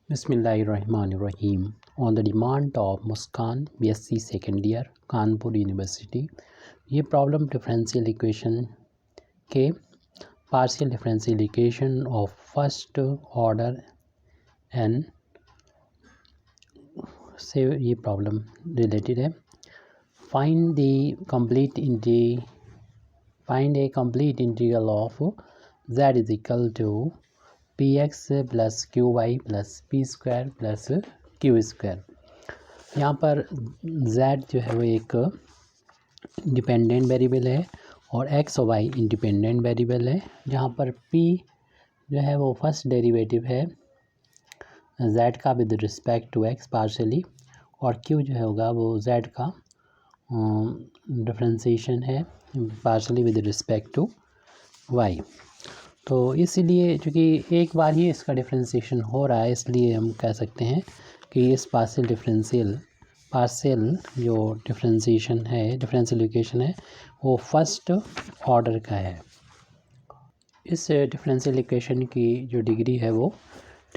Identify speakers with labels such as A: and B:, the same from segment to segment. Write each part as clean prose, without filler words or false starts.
A: Bismillahirrahmanirrahim. On the demand of Muskan, BSc second year, Kanpur university, ये problem differential equation के partial differential equation of first order एन से ये problem related है. Find a complete integral of z is equal to px plus Q Y plus P square plus Q square. यहाँ पर z जो है वो एक डिपेंडेंट वेरिएबल है और x और y इंडिपेंडेंट वेरिएबल है, जहाँ पर p जो है वो फर्स्ट डेरिवेटिव है z का with respect to x partially, और q जो है होगा वो z का डिफरेंशिएशन है partially with respect to y. तो इसीलिए चूँकि एक बार ही इसका डिफरेंशिएशन हो रहा है, इसलिए हम कह सकते हैं कि इस पार्शियल जो डिफरेंशियल इक्वेशन है वो फर्स्ट ऑर्डर का है. इस डिफरेंशियल इक्वेशन की जो डिग्री है वो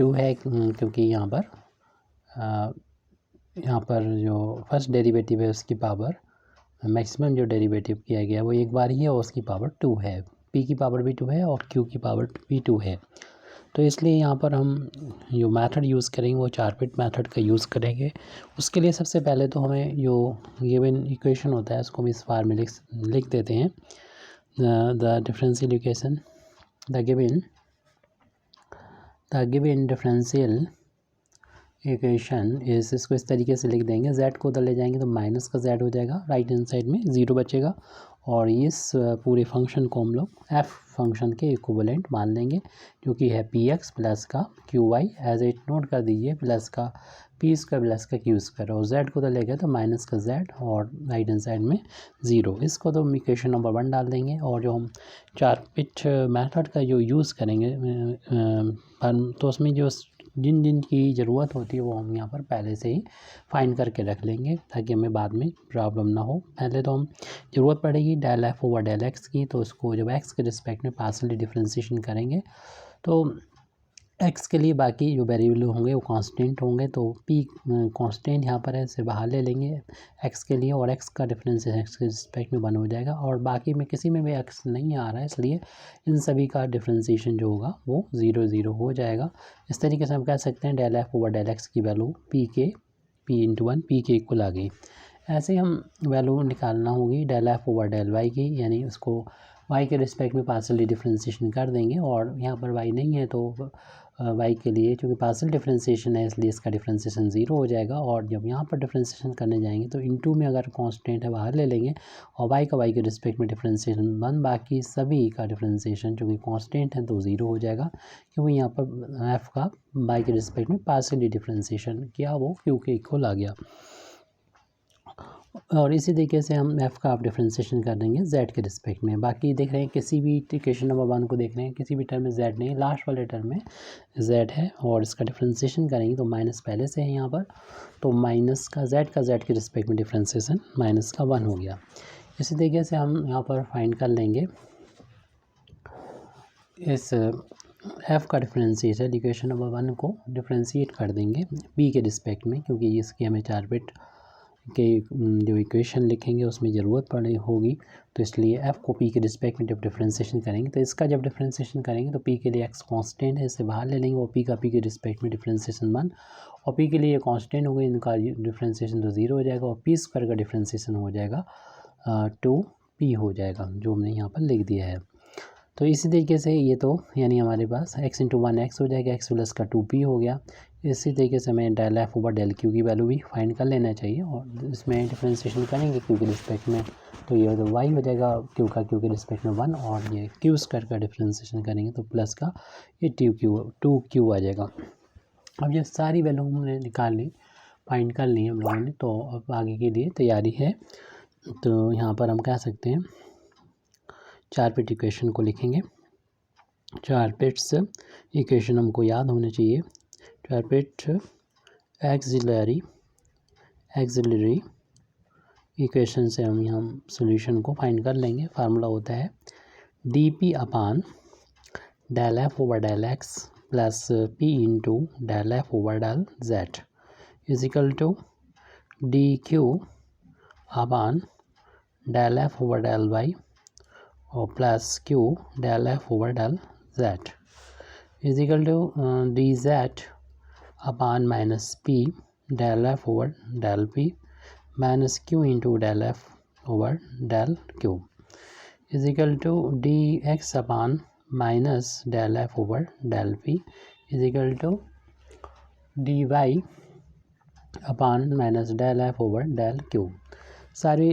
A: 2 है, क्योंकि यहाँ पर जो फर्स्ट डेरिवेटिव है उसकी पावर मैक्सिमम जो डेरिवेटिव किया गया वो एक बार ही है और उसकी पावर 2 है. p की पावर भी 2 है और q की पावर भी 2 है. तो इसलिए यहाँ पर हम जो मेथड यूज़ करेंगे वो 4 बिट मेथड का यूज़ करेंगे. उसके लिए सबसे पहले तो हमें जो गिवन इक्वेशन होता है उसको हम इस फॉर्म में लिख देते हैं. The differential equation the given differential equation इस इसको इस तरीके से लिख देंगे. z को उधर ले जाएंगे तो माइनस का z हो जाएगा, राइट हैंड साइड में 0 बचेगा, और इस पूरे फंक्शन को हम लोग f फंक्शन के इक्विवेलेंट मान लेंगे, जो कि है px प्लस का qy, एज इट नोट कर दीजिए, प्लस का p स्क्वायर प्लस का q स्क्वायर, और z को उधर ले गए तो माइनस का z और राइट हैंड साइड में 0. इसको तो हम इक्वेशन नंबर 1 डाल देंगे. और जो हम 4 बिट मेथड का जो यूज़ करेंगे तो उसमें जो जिन की ज़रूरत होती है वो हम यहाँ पर पहले से ही फाइंड करके रख लेंगे ताकि हमें बाद में प्रॉब्लम ना हो. पहले तो हम ज़रूरत पड़ेगी del F over del X की, तो उसको जब एक्स के रिस्पेक्ट में पार्शियली डिफरेंशिएशन करेंगे तो एक्स के लिए बाकी जो वेरिएबल होंगे वो कांस्टेंट होंगे, तो पी कांस्टेंट यहाँ पर है, इसे बाहर ले लेंगे एक्स के लिए, और एक्स का डिफरेंशिएशन एक्स के रिस्पेक्ट में 1 हो जाएगा, और बाकी में किसी में भी एक्स नहीं आ रहा है, इसलिए इन सभी का डिफरेंशिएशन जो होगा वो 0 हो जाएगा. इस तरीके से हम कह सकते हैं del F over del X की वैल्यू p इंटू 1 p के इक्वल आ गई. ऐसे हम वैल्यू निकालना होगी del F over del Y की, यानी उसको y के रिस्पेक्ट में पार्शियली डिफरेंशिएशन कर देंगे, और यहाँ पर y नहीं है तो y के लिए चूँकि पार्शियल डिफरेंशिएशन है इसलिए इसका डिफरेंशिएशन 0 हो जाएगा. और जब यहाँ पर डिफरेंशिएशन करने जाएंगे तो इनटू में अगर कांस्टेंट है बाहर ले लेंगे, और y का y के रिस्पेक्ट में डिफरेंशिएशन 1, बाकी सभी का डिफरेंशिएशन चूँकि कांस्टेंट है तो 0 हो जाएगा, क्योंकि यहाँ पर f का y के रिस्पेक्ट में पार्शियली डिफरेंशिएशन किया वो q के इक्वल आ गया. और इसी तरीके से हम f का आप डिफरेंशिएशन कर देंगे z के रिस्पेक्ट में. बाकी देख रहे हैं किसी भी इक्वेशन नंबर 1 को देख रहे हैं, किसी भी टर्म में z नहीं, लास्ट वाले टर्म में z है, और इसका डिफरेंशिएशन करेंगे तो माइनस पहले से है यहाँ पर, तो माइनस का z के रिस्पेक्ट में डिफरेंशिएशन माइनस का 1 हो गया. इसी तरीके से हम यहाँ पर फाइंड कर लेंगे इस f का डिफरेंशिएशन इक्वेशन नंबर 1 को डिफरेंशिएट कर देंगे p के रिस्पेक्ट में, क्योंकि इसकी हमें 4 बिट के जो इक्वेशन लिखेंगे उसमें ज़रूरत पड़े होगी, तो इसलिए f को p के रिस्पेक्ट में जब डिफरेंशिएशन करेंगे तो इसका जब डिफरेंशिएशन करेंगे तो p के लिए x कांस्टेंट है, इसे बाहर ले लेंगे, और p का p के रिस्पेक्ट में डिफरेंशिएशन 1, और p के लिए कांस्टेंट हो गई, इनका डिफरेंशिएशन तो 0 हो जाएगा, और p स्क्वायर का डिफरेंशिएशन हो जाएगा 2p हो जाएगा, जो हमने यहाँ पर लिख दिया है. तो इसी तरीके से ये तो यानी हमारे पास x इंटू 1 x हो जाएगा, x प्लस का 2p हो गया. इसी तरीके से हमें del F over del Q की वैल्यू भी फाइंड कर लेना चाहिए, और इसमें डिफरेंशिएशन करेंगे क्यू के रिस्पेक्ट में तो ये तो y हो जाएगा क्यू के रिस्पेक्ट में 1, और ये क्यू स्क्वायर का डिफरेंशिएशन करेंगे तो प्लस का ये 2q आ जाएगा. अब ये सारी वैल्यू हमने निकाल ली, फाइंड कर ली हम लोगों ने, तो अब आगे के लिए तैयारी है. तो यहाँ पर हम कह सकते हैं 4 बिट इक्वेशन को लिखेंगे. 4 बिट्स इक्वेशन हमको याद होने चाहिए. 4 बिट एक्सिलरी इक्वेशन से हम यहाँ सॉल्यूशन को फाइंड कर लेंगे. फार्मूला होता है dp upon del F over del x plus p into del F over del z is equal to d Q upon del F over del y और plus q del F over del z is equal to D Z upon minus p del F over del p minus Q into del F over del q is equal to d x upon minus del F over del P is equal to D Y upon minus del F over del Q. सारी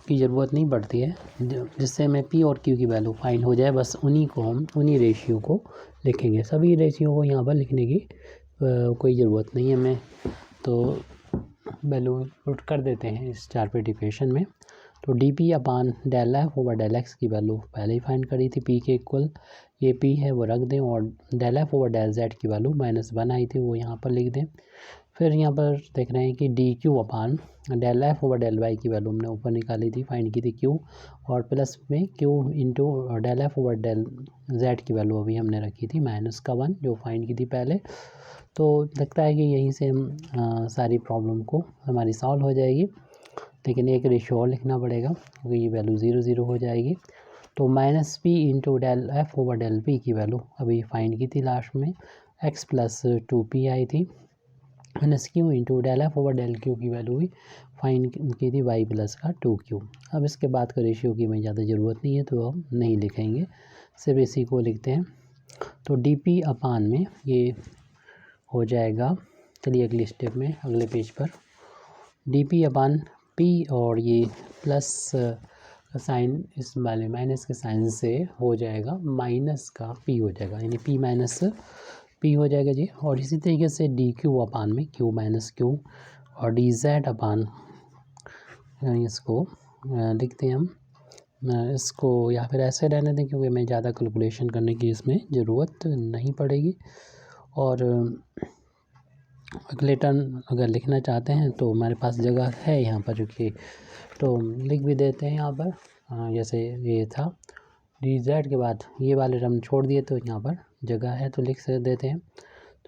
A: की ज़रूरत नहीं पड़ती है, जिससे हमें P और Q की वैल्यू फाइंड हो जाए, बस उन्हीं को हम उन्हीं रेशियो को लिखेंगे। सभी रेशियो को यहाँ पर लिखने की कोई ज़रूरत नहीं है हमें, तो वैल्यू पुट कर देते हैं इस चार्पेट इक्वेशन में। तो D P upon del F over del X की वैल्यू पहले ही फाइंड करी थी, पी के इक्वल ये पी है वो रख दें, और del F over del Z की वैल्यू -1 आई थी वो यहाँ पर लिख दें। फिर यहाँ पर देख रहे हैं कि D Q upon del F over del Y की वैल्यू हमने ऊपर निकाली थी, फाइंड की थी क्यू, और प्लस में Q into del F over del Z की वैल्यू अभी हमने रखी थी -1 जो फाइंड की थी पहले। तो लगता है कि यहीं से हम सारी प्रॉब्लम को हमारी सॉल्व हो जाएगी, लेकिन एक रेशियो और लिखना पड़ेगा क्योंकि ये वैल्यू 0 0 हो जाएगी। तो minus P into del F over del P की वैल्यू अभी फाइंड की थी लास्ट में, एक्स प्लस 2p आई थी, minus Q into del F over del Q की वैल्यू भी फाइंड की थी वाई प्लस का 2q। अब इसके बाद का रेशियो की हमें ज़्यादा ज़रूरत नहीं है तो हम नहीं लिखेंगे, सिर्फ इसी को लिखते हैं। तो डी पी अपान में ये हो जाएगा, चलिए अगले स्टेप में अगले पेज पर, डी पी अपान पी और ये प्लस का साइन इस वाले माइनस के साइन से हो जाएगा माइनस का पी हो जाएगा, यानी पी माइनस पी हो जाएगा जी। और इसी तरीके से डी क्यू अपान में क्यू माइनस क्यू और डी जेड अपान, इसको लिखते हैं हम, इसको या फिर ऐसे रहने दें क्योंकि हमें ज़्यादा कैलकुलेशन करने की इसमें ज़रूरत नहीं पड़ेगी। और अगले टर्म अगर लिखना चाहते हैं तो हमारे पास जगह है यहाँ पर, जो कि तो लिख भी देते हैं यहाँ पर, जैसे ये था डी जेड के बाद ये वाले टर्म छोड़ दिए तो यहाँ पर जगह है तो लिख देते हैं।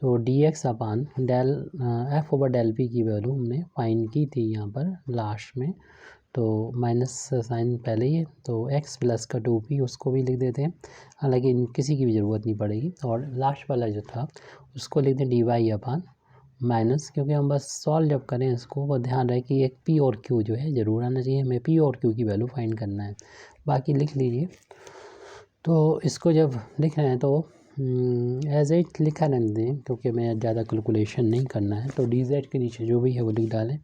A: तो D x upon del F over del P की वैल्यू हमने फाइंड की थी यहाँ पर लास्ट में, तो माइनस साइन पहले ही है, तो एक्स प्लस का 2p उसको भी लिख देते हैं, हालांकि किसी की भी ज़रूरत नहीं पड़ेगी। और लास्ट वाला जो था उसको लिख दें डी वाई अपान माइनस, क्योंकि हम बस सॉल्व जब करें इसको वो ध्यान रहे कि एक पी और क्यू जो है ज़रूर आना चाहिए, हमें पी और क्यू की वैल्यू फाइंड करना है, बाकी लिख लीजिए। तो इसको जब लिख रहे हैं तो एज इट लिखा रहने दें क्योंकि हमें ज़्यादा कैलकुलेशन नहीं करना है। तो डी जेड के नीचे जो भी है वो लिख डालें,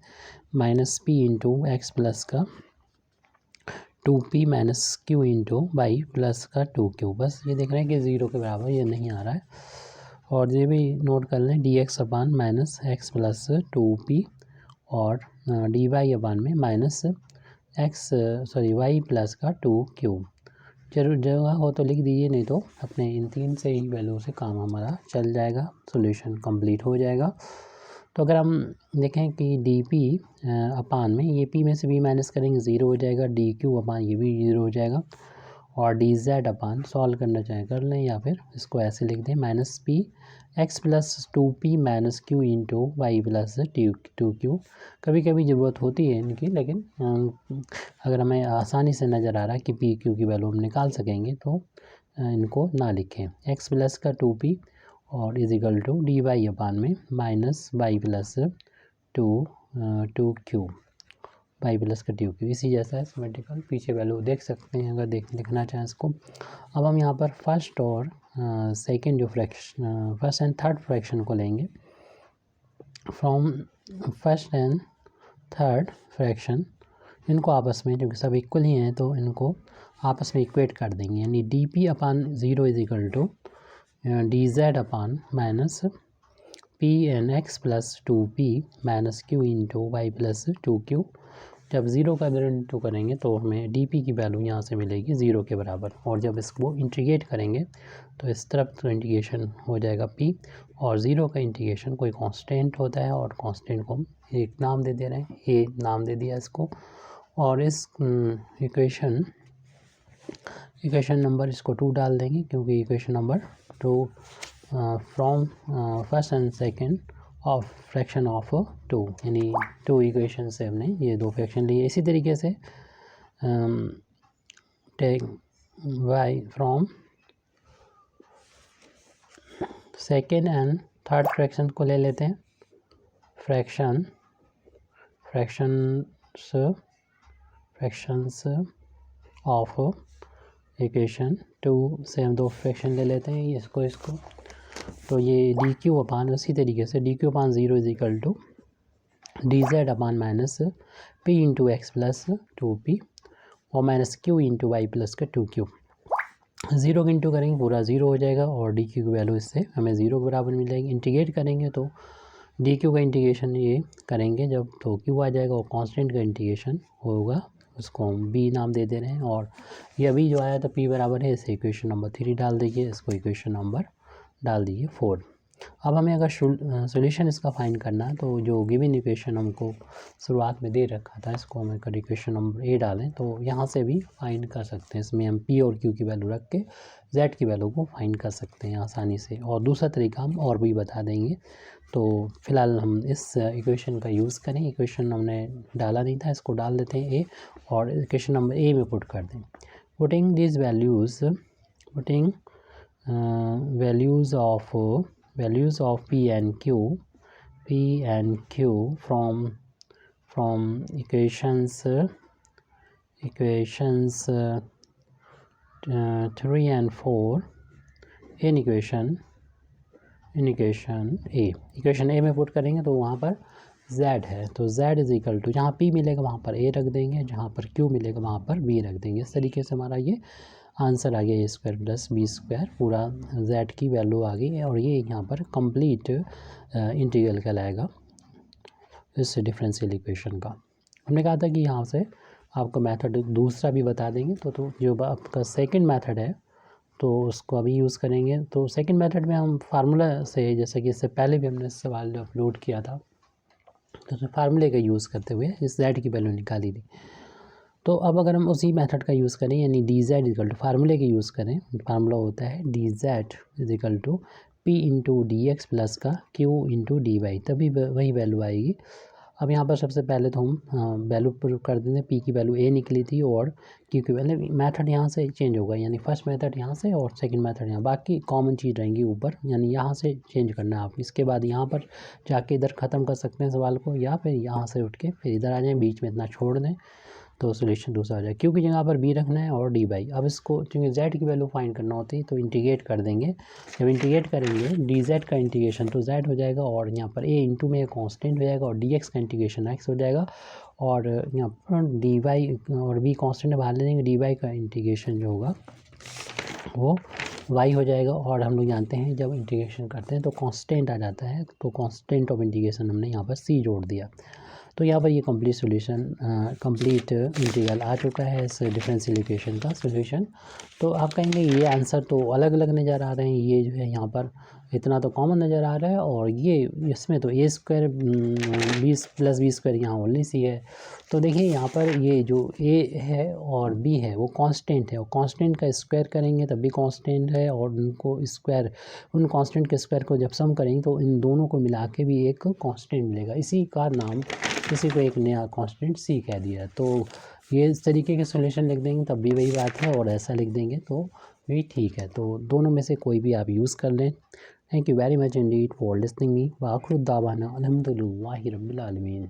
A: minus P into X plus का 2p minus Q into Y plus का 2q, बस ये देख रहे हैं कि 0 के बराबर ये नहीं आ रहा है। और ये भी नोट कर लें D x upon minus x plus 2p और डी वाई अपान में माइनस वाई प्लस का 2q। जरूर जगह हो तो लिख दीजिए, नहीं तो अपने इन 3 से ही वैल्यू से काम हमारा चल जाएगा, सॉल्यूशन कंप्लीट हो जाएगा। तो अगर हम देखें कि डी पी अपान में ये पी में से भी माइनस करेंगे 0 हो जाएगा, डी क्यू अपान ये भी 0 हो जाएगा, और डी जेड अपान सॉल्व करना चाहें कर लें, या फिर इसको ऐसे लिख दें minus P X plus 2p minus Q into Y plus 2q। कभी कभी ज़रूरत होती है इनकी, लेकिन अगर हमें आसानी से नज़र आ रहा है कि पी क्यू की वैल्यू हम निकाल सकेंगे तो इनको ना लिखें। एक्स प्लस का 2p और is equal to D Y upon में minus y plus 2q, y plus का 2q इसी जैसा है सिमेट्रिकल, पीछे वैल्यू देख सकते हैं अगर लिखना चाहें इसको। अब हम यहाँ पर फर्स्ट और सेकंड जो fraction first and third fraction को लेंगे, from first and third fraction इनको आपस में, क्योंकि सब इक्वल ही हैं तो इनको आपस में इक्वेट कर देंगे, यानी D P upon 0 is equal to D Z upon minus P N X plus 2p minus Q into Y plus 2q। जब 0 का इंटू करेंगे तो हमें डी की वैल्यू यहाँ से मिलेगी 0 के बराबर, और जब इसको इंटीग्रेट करेंगे तो इस तरफ तो इंटीग्रेशन हो जाएगा p, और 0 का इंटीग्रेशन कोई कांस्टेंट होता है और कांस्टेंट को हम एक नाम दे दे रहे हैं, a नाम दे दिया इसको। और इस इक्वेशन नंबर इसको 2 डाल देंगे क्योंकि equation number 2 from first and second of fraction of 2, यानी 2 इक्वेशन से हमने ये 2 फ्रैक्शन लिए। इसी तरीके से take y from second and third fraction को ले लेते हैं। फ्रैक्शंस ऑफ इक्वेशन 2 से हम 2 फ्रैक्शन ले लेते हैं इसको। तो ये डी क्यू अपान उसी तरीके से D Q upon 0 is equal to D Z upon minus P into X plus 2p और minus Q into Y plus का 2q। 0 इंटू करेंगे पूरा 0 हो जाएगा और डी क्यू की वैल्यू इससे हमें 0 के बराबर मिल जाएगी। इंटीग्रेट करेंगे तो डी क्यू का इंटीग्रेशन ये करेंगे जब तो क्यू आ जाएगा और कांस्टेंट का इंटीग्रेशन होगा, उसको हम बी नाम दे दे रहे हैं। और ये अभी जो आया था पी बराबर है, इसे इक्वेशन नंबर 3 डाल दीजिए, इसको इक्वेशन नंबर डाल दीजिए 4। अब हमें अगर सॉल्यूशन इसका फाइंड करना है तो जो गिवन इक्वेशन हमको शुरुआत में दे रखा था, इसको हम अगर इक्वेशन नंबर ए डालें तो यहाँ से भी फाइंड कर सकते हैं। इसमें हम पी और क्यू की वैल्यू रख के जेड की वैल्यू को फाइंड कर सकते हैं आसानी से। और दूसरा तरीका हम और भी बता देंगे। तो फिलहाल हम इस इक्वेशन का यूज़ करें। इक्वेशन हमने डाला नहीं था, इसको डाल देते हैं ए और इक्वेशन नंबर ए में पुट कर दें। Putting this values of p and q from equations 3 and 4 in equation a में पुट करेंगे तो वहाँ पर z है, तो z इज इक्वल टू जहाँ p मिलेगा वहाँ पर a रख देंगे, जहाँ पर q मिलेगा वहाँ पर b रख देंगे। इस तरीके से हमारा ये आंसर आ गया ए स्क्वायर प्लस बी स्क्वायर, पूरा z की वैल्यू आ गई है और ये यहाँ पर कंप्लीट इंटीग्रल कहलाएगा इस डिफरेंशियल इक्वेशन का। हमने कहा था कि यहाँ से आपको मेथड दूसरा भी बता देंगे। तो जो आपका सेकंड मेथड है तो उसको अभी यूज़ करेंगे। तो सेकंड मेथड में हम फार्मूला से, जैसे कि इससे पहले भी हमने सवाल अपलोड किया था, तो उसमें फार्मूले का यूज़ करते हुए इस z की वैल्यू निकाली थी। तो अब अगर हम उसी मेथड का यूज़ करें, यानी डी जेड इक्वल टू फार्मूले के यूज़ करें, फार्मूला होता है D Z is equal to P into D X plus का क्यू इंटू डी वाई, तभी वही वैल्यू आएगी। अब यहाँ पर सबसे पहले तो हम वैल्यू प्रूव कर देते हैं। पी की वैल्यू ए निकली थी और क्यू की वैल्यू, मेथड यहाँ से चेंज होगा, यानी फर्स्ट मेथड यहाँ से और सेकंड मेथड यहाँ, बाकी कॉमन चीज़ रहेंगी ऊपर, यानी यहाँ से चेंज करना है आप। इसके बाद यहाँ पर जाके इधर ख़त्म कर सकते हैं सवाल को, या फिर यहाँ से उठ के फिर इधर आ जाएँ, बीच में इतना छोड़ दें तो सोल्यूशन दूसरा हो जाए। क्यू की जगह पर बी रखना है और डी बाई। अब इसको चूँकि जेड की वैल्यू फाइंड करना होती है तो इंटीग्रेट कर देंगे। जब इंटीग्रेट करेंगे डी जेड का इंटीग्रेशन तो जेड हो जाएगा और यहाँ पर ए इंटू में कांस्टेंट हो जाएगा और डी एक्स का इंटीग्रेशन एक्स हो जाएगा और यहाँ पर डी वाई और बी कांस्टेंट बाहर ले लेंगे, डी वाई का इंटीग्रेशन जो होगा वो वाई हो जाएगा। और हम लोग जानते हैं जब इंटीग्रेशन करते हैं तो कांस्टेंट आ जाता है, तो कांस्टेंट ऑफ इंटीग्रेशन हमने यहाँ पर सी जोड़ दिया। तो यहाँ पर ये कंप्लीट इंटीग्रल आ चुका है इस डिफरेंशियल इक्वेशन का सोल्यूशन। तो आप कहेंगे ये आंसर तो अलग अलग नज़र आ रहे हैं, ये जो है यहाँ पर इतना तो कॉमन नज़र आ रहा है और ये इसमें तो a square b plus b square यहाँ ओनली सी है। तो देखिए यहाँ पर ये जो ए है और बी है वो कांस्टेंट है और कांस्टेंट का स्क्वायर करेंगे तब भी कांस्टेंट है और उनको स्क्वायर, उन कांस्टेंट के स्क्वायर को जब सम करेंगे तो इन दोनों को मिला के भी एक कांस्टेंट मिलेगा। इसी का नाम किसी को एक नया कांस्टेंट सी कह दिया। तो ये इस तरीके के सॉल्यूशन लिख देंगे तब भी वही बात है और ऐसा लिख देंगे तो भी ठीक है। तो दोनों में से कोई भी आप यूज़ कर लें। Thank you very much indeed for listening me. वाखिर दावाना अल्हम्दुलिल्लाहि रब्बिल आलमीन।